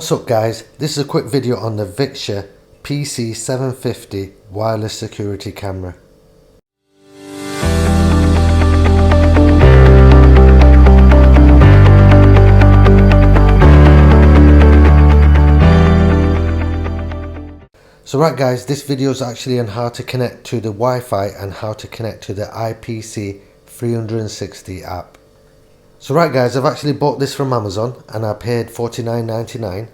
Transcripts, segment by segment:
What's up guys, this is a quick video on the Victure PC750 wireless security camera. So right guys, this video is actually on how to connect to the Wi-Fi and how to connect to the IPC360 app. So right guys, I've actually bought this from Amazon and I paid $49.99,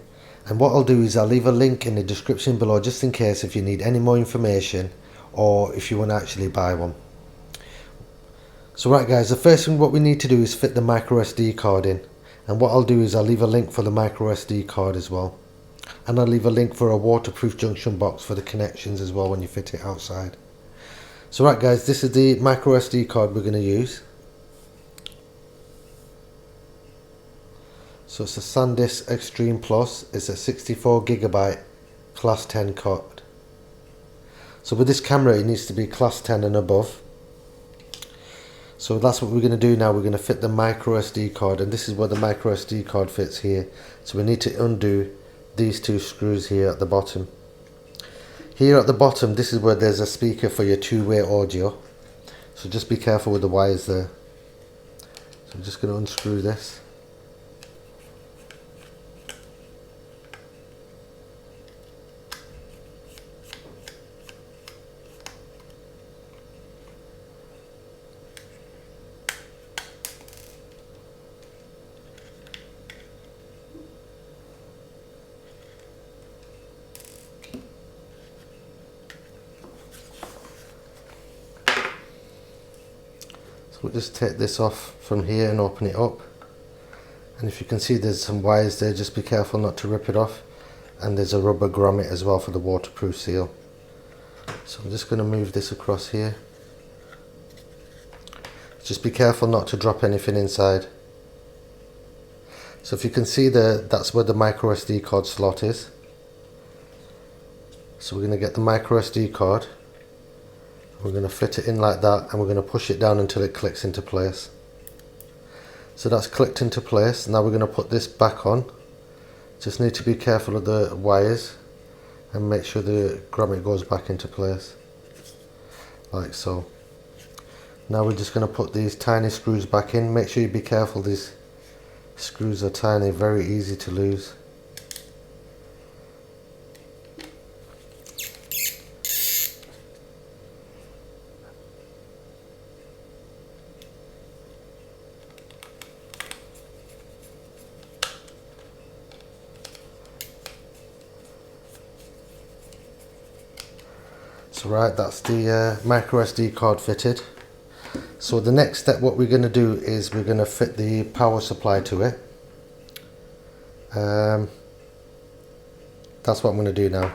and what I'll do is I'll leave a link in the description below just in case if you need any more information or if you want to actually buy one. So right guys, the first thing what we need to do is fit the micro SD card in, and what I'll do is I'll leave a link for the micro SD card as well, and I'll leave a link for a waterproof junction box for the connections as well when you fit it outside. So right guys, this is the micro SD card we're going to use. So it's a SanDisk Extreme Plus. It's a 64GB class 10 card. So with this camera it needs to be class 10 and above. So that's what we're going to do now. We're going to fit the micro SD card, and this is where the micro SD card fits here. So we need to undo these two screws here at the bottom. Here at the bottom, this is where there's a speaker for your two-way audio. So just be careful with the wires there. So I'm just going to unscrew this. So we'll just take this off from here and open it up, and if you can see there's some wires there, just be careful not to rip it off, and there's a rubber grommet as well for the waterproof seal. So I'm just going to move this across here. Just be careful not to drop anything inside. So if you can see there, that's where the micro SD card slot is. So we're going to get the micro SD card. We're going to fit it in like that, and we're going to push it down until it clicks into place. So that's clicked into place. Now we're going to put this back on. Just need to be careful of the wires and make sure the grommet goes back into place, like so. Now we're just going to put these tiny screws back in. Make sure you be careful, these screws are tiny, very easy to lose. So right, that's the micro SD card fitted. So the next step, what we're going to do is we're going to fit the power supply to it. That's what I'm going to do now.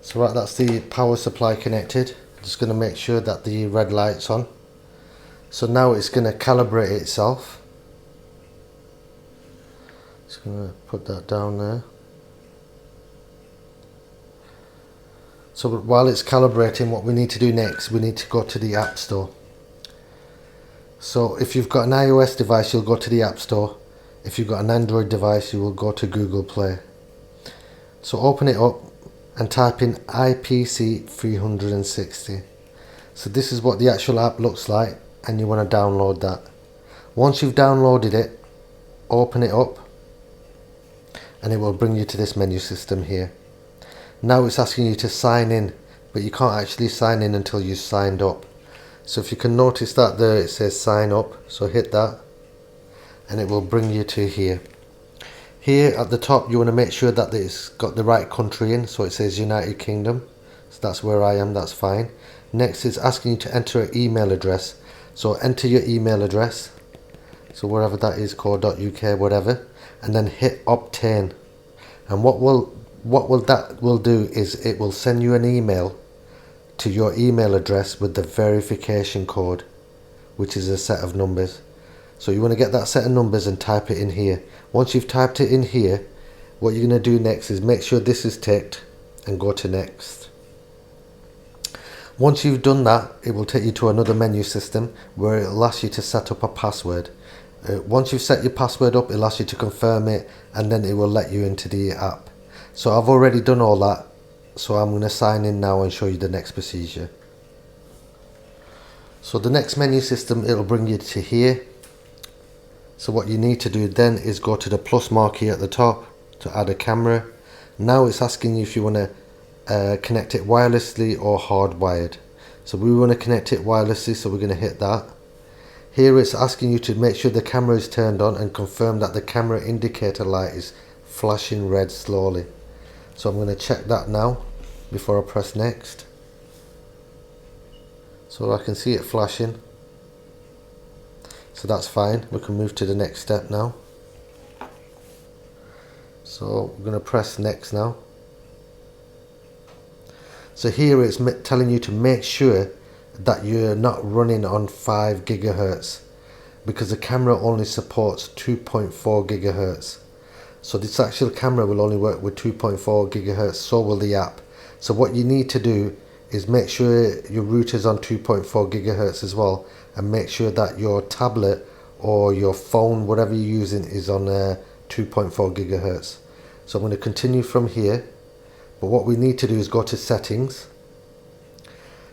So right, that's the power supply connected. Just going to make sure that the red light's on. So now it's going to calibrate itself. Just going to put that down there. So while it's calibrating, what we need to do next, we need to go to the App Store. So if you've got an iOS device, you'll go to the App Store. If you've got an Android device, you will go to Google Play. So open it up and type in IPC360. So this is what the actual app looks like, and you want to download that. Once you've downloaded it, open it up, and it will bring you to this menu system here. Now it's asking you to sign in, but you can't actually sign in until you've signed up. So if you can notice that there, it says sign up, so hit that and it will bring you to here. Here at the top you want to make sure that it's got the right country in, so it says United Kingdom, so that's where I am, that's fine. Next it's asking you to enter an email address, so enter your email address, so wherever that is, co.uk, whatever, and then hit obtain. And what that will do is it will send you an email to your email address with the verification code, which is a set of numbers. So you want to get that set of numbers and type it in here. Once you've typed it in here, what you're going to do next is make sure this is ticked and go to next. Once you've done that, it will take you to another menu system where it will ask you to set up a password. Once you've set your password up, it'll ask you to confirm it, and then it will let you into the app. So I've already done all that, so I'm going to sign in now and show you the next procedure. So the next menu system, it'll bring you to here. So what you need to do then is go to the plus mark here at the top to add a camera. Now it's asking you if you want to connect it wirelessly or hardwired. So we want to connect it wirelessly, so we're going to hit that. Here it's asking you to make sure the camera is turned on and confirm that the camera indicator light is flashing red slowly. So I'm going to check that now before I press next. So I can see it flashing. So that's fine. We can move to the next step now. So we're going to press next now. So here it's telling you to make sure that you're not running on 5 gigahertz, because the camera only supports 2.4 gigahertz. So this actual camera will only work with 2.4 gigahertz, so will the app. So what you need to do is make sure your router's on 2.4 gigahertz as well, and make sure that your tablet or your phone, whatever you're using, is on 2.4 gigahertz. So I'm going to continue from here, but what we need to do is go to settings.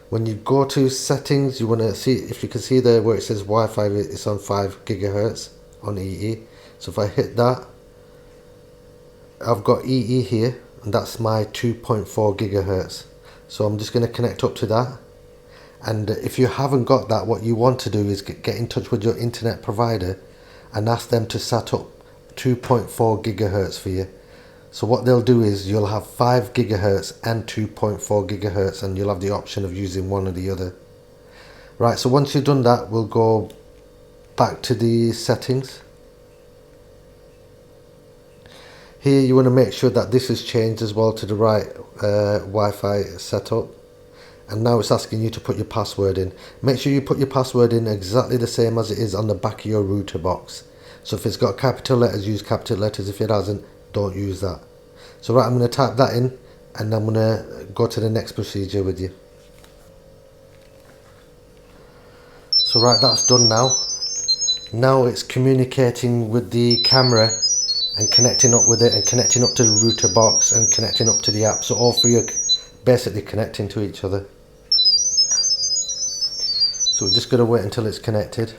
When you go to settings, you want to see if you can see there where it says Wi-Fi, it's on 5 gigahertz on EE. So if I hit that, I've got EE here, and that's my 2.4 gigahertz. So I'm just going to connect up to that. And if you haven't got that, what you want to do is get in touch with your internet provider and ask them to set up 2.4 gigahertz for you. So what they'll do is you'll have 5 gigahertz and 2.4 gigahertz, and you'll have the option of using one or the other. Right, so once you've done that, we'll go back to the settings. Here you want to make sure that this is changed as well to the right Wi-Fi setup. And now it's asking you to put your password in. Make sure you put your password in exactly the same as it is on the back of your router box. So if it's got capital letters, use capital letters. If it hasn't, don't use that. So right, I'm going to type that in, and I'm going to go to the next procedure with you. So right, that's done now. Now it's communicating with the camera and connecting up with it, and connecting up to the router box, and connecting up to the app. So all three are basically connecting to each other. So we're just going to wait until it's connected.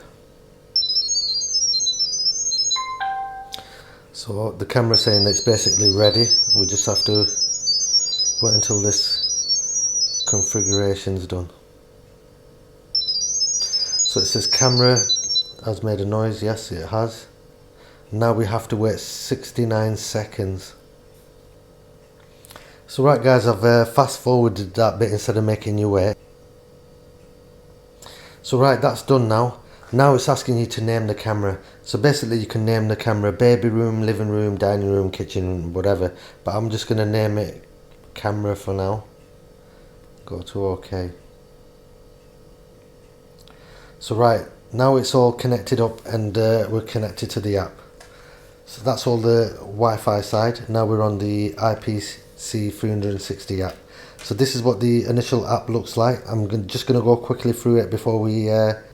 So the camera's saying that it's basically ready. We just have to wait until this configuration's done. So it says camera has made a noise. Yes, it has. Now we have to wait 69 seconds. So right guys, I've fast forwarded that bit instead of making you wait. So right, that's done now. Now it's asking you to name the camera. So basically you can name the camera baby room, living room, dining room, kitchen, whatever. But I'm just going to name it camera for now. Go to OK. So right, now it's all connected up, and we're connected to the app. So that's all the Wi-Fi side. Now we're on the IPC360 app. So this is what the initial app looks like. I'm just going to go quickly through it before we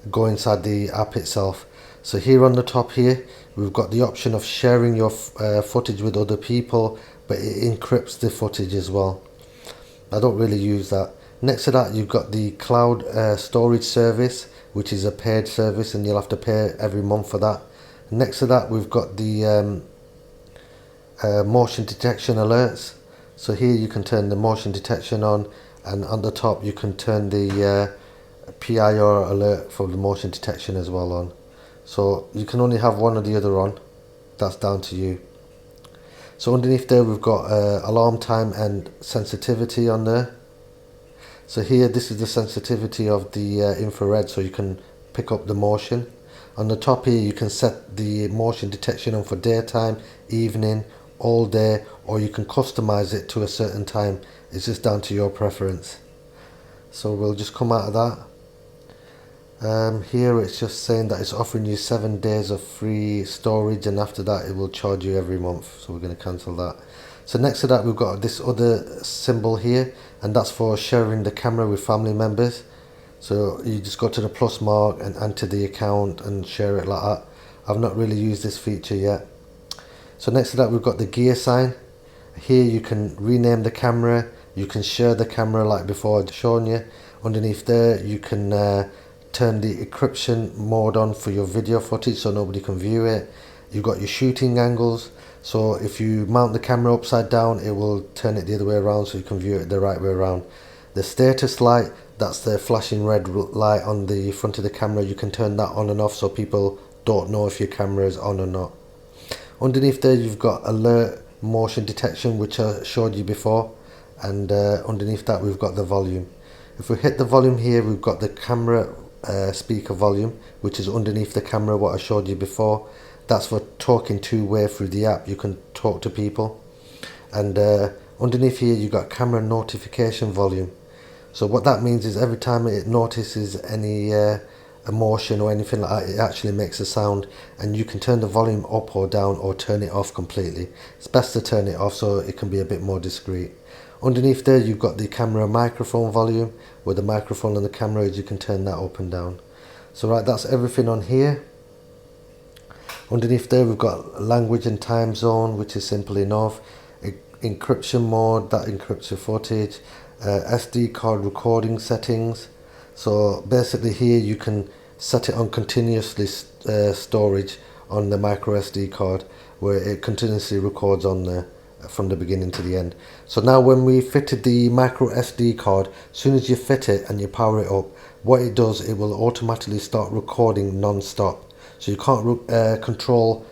go inside the app itself. So here on the top here, we've got the option of sharing your footage with other people, but it encrypts the footage as well. I don't really use that. Next to that, you've got the cloud storage service, which is a paid service, and you'll have to pay every month for that. Next to that, we've got the motion detection alerts. So here you can turn the motion detection on, and on the top you can turn the PIR alert for the motion detection as well on. So you can only have one or the other on. That's down to you. So underneath there we've got alarm time and sensitivity on there. So here, this is the sensitivity of the infrared, so you can pick up the motion. On the top here you can set the motion detection on for daytime, evening, all day, or you can customize it to a certain time. It's just down to your preference. So we'll just come out of that. Here it's just saying that it's offering you 7 days of free storage, and after that it will charge you every month, so we're going to cancel that. So next to that we've got this other symbol here, and that's for sharing the camera with family members. So you just go to the plus mark and enter the account and share it like that. I've not really used this feature yet. So next to that we've got the gear sign. Here you can rename the camera, you can share the camera like before I'd shown you. Underneath there you can turn the encryption mode on for your video footage so nobody can view it. You've got your shooting angles, so if you mount the camera upside down it will turn it the other way around so you can view it the right way around. The status light, that's the flashing red light on the front of the camera, you can turn that on and off so people don't know if your camera is on or not. Underneath there you've got alert motion detection, which I showed you before, and underneath that we've got the volume. If we hit the volume here we've got the camera speaker volume, which is underneath the camera, what I showed you before. That's for talking two-way through the app, you can talk to people. And underneath here you've got camera notification volume. So what that means is every time it notices any emotion or anything like that, it actually makes a sound, and you can turn the volume up or down or turn it off completely. It's best to turn it off so it can be a bit more discreet. Underneath there you've got the camera microphone volume, where the microphone and the camera is, you can turn that up and down. So right, that's everything on here. Underneath there we've got language and time zone, which is simple enough. Encryption mode, that encrypts your footage. SD card recording settings. So basically here you can set it on continuously storage on the micro SD card, where it continuously records on there from the beginning to the end. So now when we fitted the micro SD card, as soon as you fit it and you power it up, what it does, it will automatically start recording non-stop. So you can't control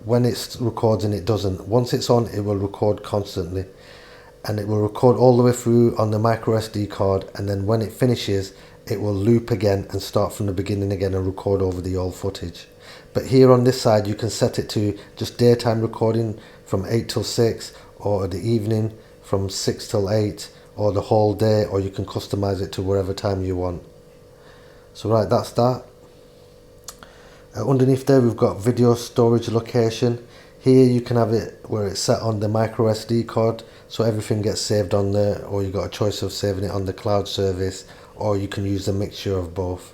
when it records and it doesn't. Once it's on, it will record constantly, and it will record all the way through on the micro SD card, and then when it finishes it will loop again and start from the beginning again and record over the old footage. But here on this side you can set it to just daytime recording from 8 till 6, or the evening from 6 till 8, or the whole day, or you can customize it to whatever time you want. So right, that's that. Underneath there we've got video storage location. Here you can have it where it's set on the micro SD card, so everything gets saved on there, or you got a choice of saving it on the cloud service, or you can use a mixture of both.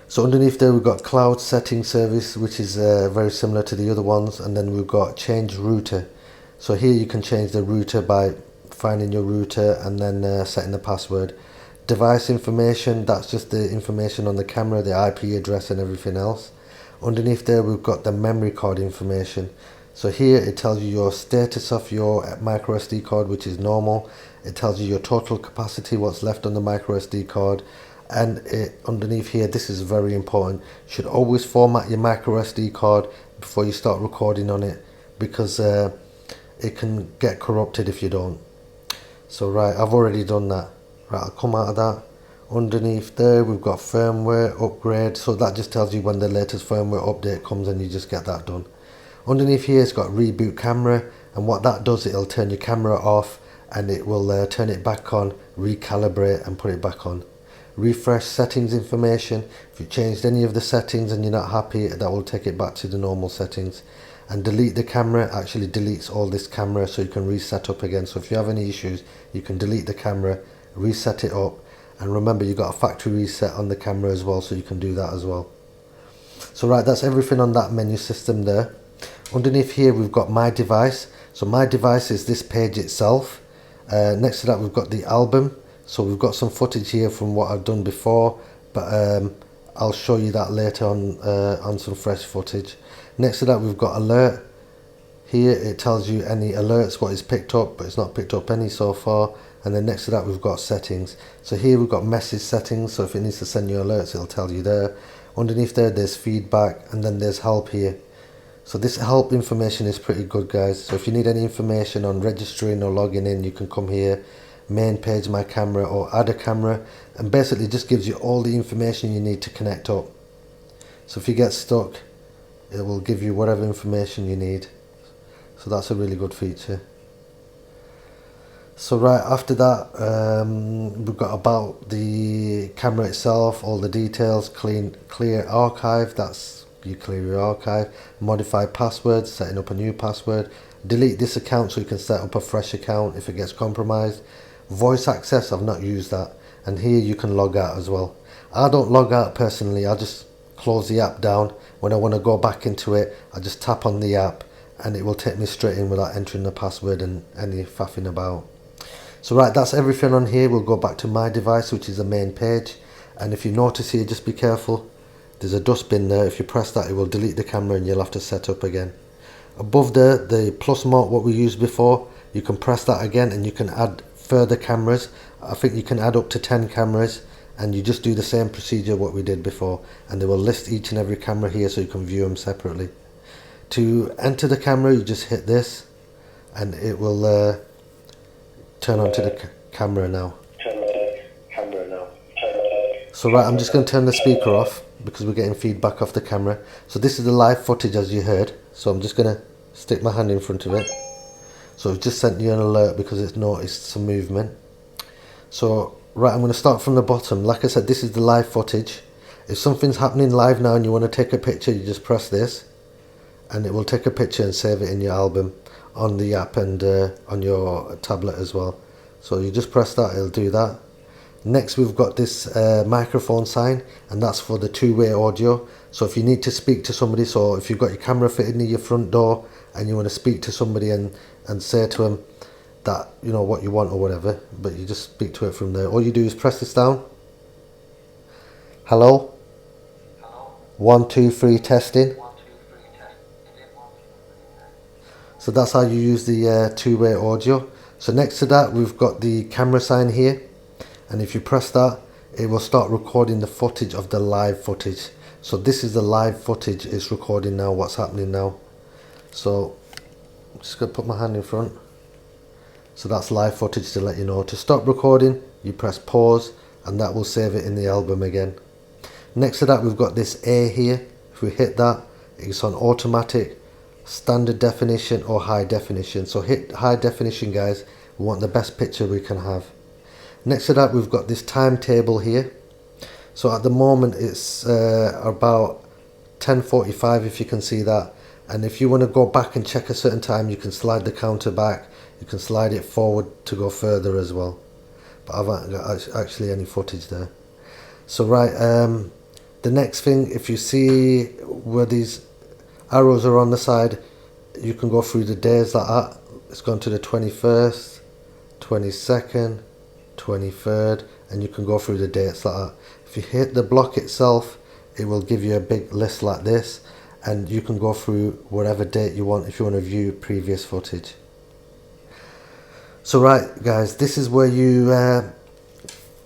So underneath there we've got cloud setting service, which is very similar to the other ones, and then we've got change router. So here you can change the router by finding your router and then setting the password. Device information, that's just the information on the camera, the IP address and everything else. Underneath there we've got the memory card information. So here it tells you your status of your micro SD card, which is normal. It tells you your total capacity, what's left on the micro SD card. And underneath here, this is very important, you should always format your micro SD card before you start recording on it, because it can get corrupted if you don't. So right, I've already done that. Right, I'll come out of that. Underneath there we've got firmware upgrade, so that just tells you when the latest firmware update comes and you just get that done. Underneath here it's got reboot camera, and what that does, it'll turn your camera off and it will turn it back on, recalibrate and put it back on. Refresh settings information, if you changed any of the settings and you're not happy, that will take it back to the normal settings. And delete the camera actually deletes all this camera, so you can reset up again. So if you have any issues you can delete the camera, reset it up, and remember you got a factory reset on the camera as well, so you can do that as well. So right, that's everything on that menu system there. Underneath here we've got my device. So my device is this page itself. Next to that we've got the album. So we've got some footage here from what I've done before, but I'll show you that later on some fresh footage. Next to that we've got alert. Here it tells you any alerts, what is picked up, but it's not picked up any so far. And then next to that we've got settings. So here we've got message settings, so if it needs to send you alerts it'll tell you there. Underneath there there's feedback, and then there's help here. So this help information is pretty good, guys. So if you need any information on registering or logging in, you can come here, main page, my camera, or add a camera, and basically just gives you all the information you need to connect up. So if you get stuck, it will give you whatever information you need. So that's a really good feature. So right after that we've got about the camera itself, all the details, clear archive, that's you clear your archive, modify passwords, setting up a new password, delete this account so you can set up a fresh account if it gets compromised. Voice access, I've not used that, and here you can log out as well. I don't log out personally, I'll just close the app down. When I want to go back into it, I just tap on the app and it will take me straight in without entering the password and any faffing about. So right, that's everything on here. We'll go back to my device, which is the main page, and if you notice here, just be careful, there's a dustbin there. If you press that, it will delete the camera and you'll have to set up again. Above there, the plus mark, what we used before, you can press that again and you can add further cameras. I think you can add up to 10 cameras, and you just do the same procedure what we did before, and they will list each and every camera here so you can view them separately. To enter the camera, you just hit this and it will turn on to the camera now. So right, I'm just going to turn the speaker off because we're getting feedback off the camera. So this is the live footage as you heard, so I'm just going to stick my hand in front of it. So it's just sent you an alert because it's noticed some movement. So right, I'm going to start from the bottom. Like I said, this is the live footage. If something's happening live now and you want to take a picture, you just press this and it will take a picture and save it in your album on the app and on your tablet as well. So you just press that, it'll do that. Next we've got this microphone sign, and that's for the two-way audio. So if you need to speak to somebody, so if you've got your camera fitted near your front door and you want to speak to somebody and say to them that, you know, what you want or whatever, but you just speak to it from there. All you do is press this down. Hello? 1 2 3 testing. So that's how you use the two-way audio. So next to that we've got the camera sign here, and if you press that, it will start recording the footage of the live footage. So this is the live footage, it's recording now what's happening now. So I'm just going to put my hand in front. So that's live footage to let you know. To stop recording, you press pause and that will save it in the album again. Next to that we've got this A here. If we hit that, it's on automatic, standard definition or high definition. So hit high definition, guys. We want the best picture we can have. Next to that we've got this timetable here. So at the moment it's about 10:45, if you can see that, and if you want to go back and check a certain time, you can slide the counter back, you can slide it forward to go further as well, but I haven't got actually any footage there. So right, the next thing, if you see where these arrows are on the side, you can go through the days like that. It's gone to the 21st, 22nd, 23rd, and you can go through the dates like that. If you hit the block itself, it will give you a big list like this, and you can go through whatever date you want if you want to view previous footage. So right guys, this is where you I'm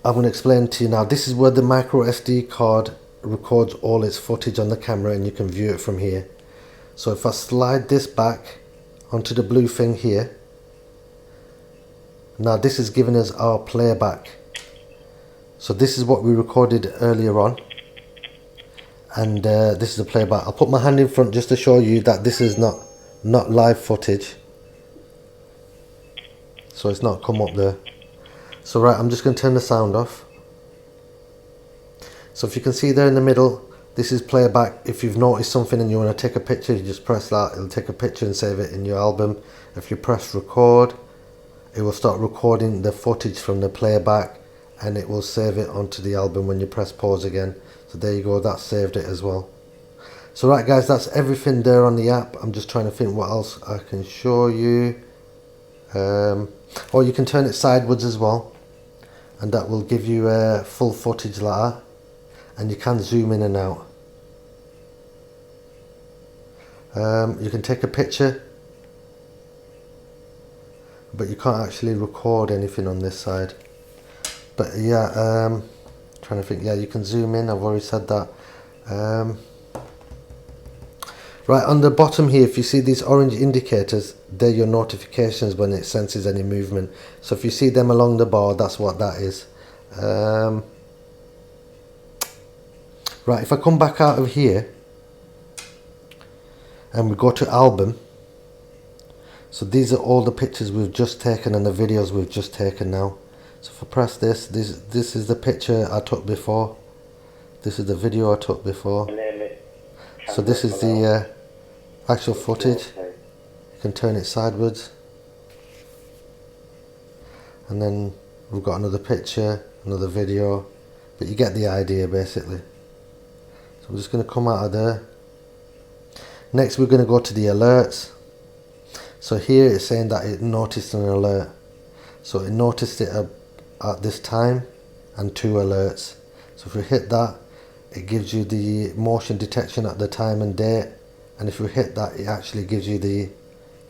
going to explain to you now. This is where the micro SD card records all its footage on the camera, and you can view it from here. So if I slide this back onto the blue thing here, now this is giving us our playback. So this is what we recorded earlier on, and this is the playback. I'll put my hand in front just to show you that this is not live footage, so it's not come up there. So right, I'm just going to turn the sound off. So if you can see there in the middle, this is playback. If you've noticed something and you want to take a picture, you just press that, it'll take a picture and save it in your album. If you press record, it will start recording the footage from the playback, and it will save it onto the album when you press pause again. So there you go, that saved it as well. So right guys, that's everything there on the app. I'm just trying to think what else I can show you. Or you can turn it sideways as well, and that will give you full footage like that, and you can zoom in and out. You can take a picture, but you can't actually record anything on this side. But yeah, trying to think, yeah, you can zoom in, I've already said that. Right, on the bottom here, if you see these orange indicators, they're your notifications when it senses any movement. So if you see them along the bar, that's what that is. Right, if I come back out of here and we go to album, so these are all the pictures we've just taken and the videos we've just taken now. So if I press this is the picture I took before, this is the video I took before, so this is the actual footage. You can turn it sideways, and then we've got another picture, another video, but you get the idea basically. So I'm just going to come out of there. Next we're going to go to the alerts. So here it's saying that it noticed an alert. So it noticed it at this time and 2 alerts. So if we hit that, it gives you the motion detection at the time and date, and if you hit that, it actually gives you the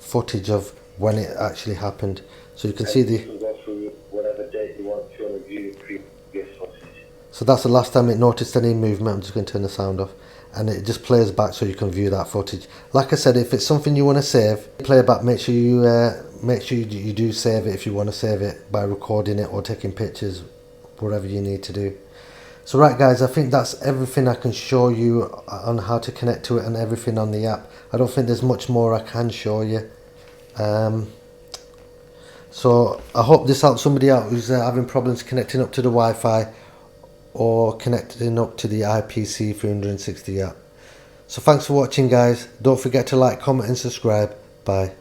footage of when it actually happened. So you can see the... whatever date you want to review previous footage. So that's the last time it noticed any movement. I'm just going to turn the sound off, and it just plays back so you can view that footage. Like I said, if it's something you want to save, playback, make sure you do save it if you want to save it by recording it or taking pictures, whatever you need to do. So right guys, I think that's everything I can show you on how to connect to it and everything on the app. I don't think there's much more I can show you. So I hope this helps somebody out who's having problems connecting up to the Wi-Fi or connecting up to the IPC360 app. So thanks for watching guys. Don't forget to like, comment and subscribe. Bye.